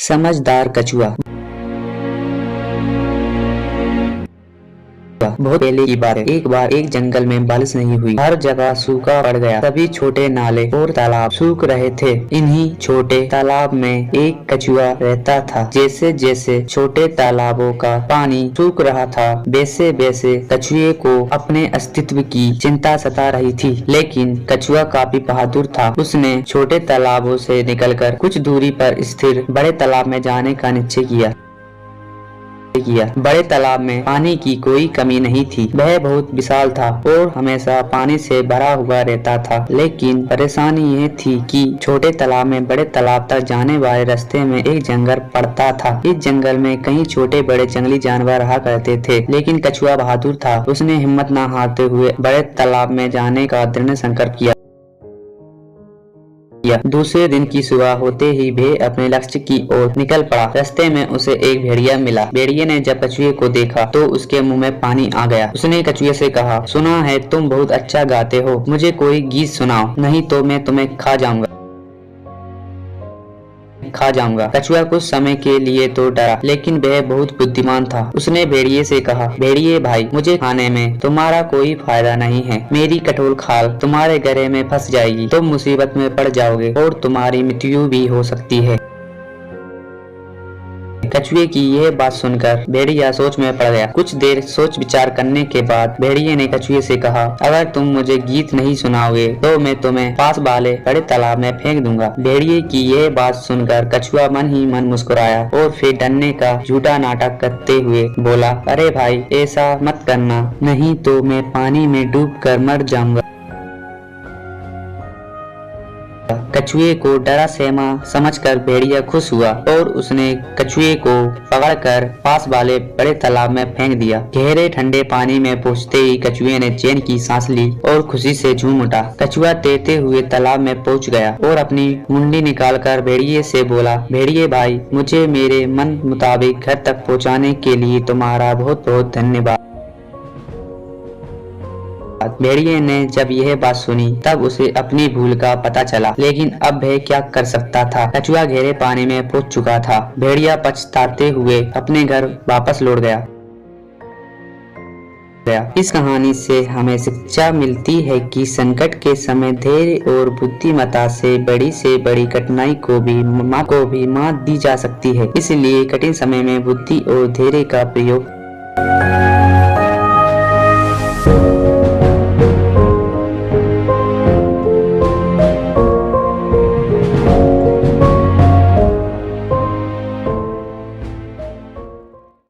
समझदार कछुआ। बहुत पहले की बात है। एक बार एक जंगल में बारिश नहीं हुई, हर जगह सूखा पड़ गया। सभी छोटे नाले और तालाब सूख रहे थे। इन्हीं छोटे तालाब में एक कछुआ रहता था। जैसे जैसे छोटे तालाबों का पानी सूख रहा था, वैसे वैसे कछुए को अपने अस्तित्व की चिंता सता रही थी। लेकिन कछुआ काफी बहादुर था। उसने छोटे तालाबों से निकलकर कुछ दूरी पर स्थिर बड़े तालाब में जाने का निश्चय किया। बड़े तालाब में पानी की कोई कमी नहीं थी। वह बहुत विशाल था और हमेशा पानी से भरा हुआ रहता था। लेकिन परेशानी ये थी कि छोटे तालाब में बड़े तालाब तक जाने वाले रास्ते में एक जंगल पड़ता था। इस जंगल में कई छोटे बड़े जंगली जानवर रहा करते थे। लेकिन कछुआ बहादुर था। उसने हिम्मत न हारते हुए बड़े तालाब में जाने का दृढ़ संकल्प किया। दूसरे दिन की सुबह होते ही वह अपने लक्ष्य की ओर निकल पड़ा। रास्ते में उसे एक भेड़िया मिला। भेड़िए ने जब कछुए को देखा तो उसके मुंह में पानी आ गया। उसने कछुए से कहा, सुना है तुम बहुत अच्छा गाते हो, मुझे कोई गीत सुनाओ, नहीं तो मैं तुम्हें खा जाऊंगा। कछुआ कुछ समय के लिए तो डरा, लेकिन वह बहुत बुद्धिमान था। उसने भेड़िए से कहा, भेड़िए भाई, मुझे खाने में तुम्हारा कोई फायदा नहीं है। मेरी कठोर खाल तुम्हारे गले में फंस जाएगी, तुम मुसीबत में पड़ जाओगे और तुम्हारी मृत्यु भी हो सकती है। कछुए की यह बात सुनकर भेड़िया सोच में पड़ गया। कुछ देर सोच विचार करने के बाद भेड़िए ने कछुए से कहा, अगर तुम मुझे गीत नहीं सुनाओगे तो मैं तुम्हें पास वाले बड़े तालाब में फेंक दूंगा। भेड़िए की यह बात सुनकर कछुआ मन ही मन मुस्कुराया और फिर डरने का झूठा नाटक करते हुए बोला, अरे भाई, ऐसा मत करना, नहीं तो मैं पानी में डूब कर मर जाऊंगा। कछुए को डरा सहमा समझकर भेड़िया खुश हुआ और उसने कछुए को पकड़कर पास वाले बड़े तालाब में फेंक दिया। गहरे ठंडे पानी में पहुंचते ही कछुए ने चैन की सांस ली और खुशी से झूम उठा। कछुआ तैरते हुए तालाब में पहुंच गया और अपनी मुंडी निकालकर भेड़िए से बोला, भेड़िए भाई, मुझे मेरे मन मुताबिक घर तक पहुँचाने के लिए तुम्हारा बहुत बहुत धन्यवाद। भेड़िए ने जब यह बात सुनी तब उसे अपनी भूल का पता चला, लेकिन अब वह क्या कर सकता था। कछुआ गहरे पानी में पहुंच चुका था। भेड़िया पछताते हुए अपने घर वापस लौट गया। इस कहानी से हमें शिक्षा मिलती है कि संकट के समय धैर्य और बुद्धिमत्ता से बड़ी कठिनाई को भी मात दी जा सकती है। इसलिए कठिन समय में बुद्धि और धैर्य का प्रयोग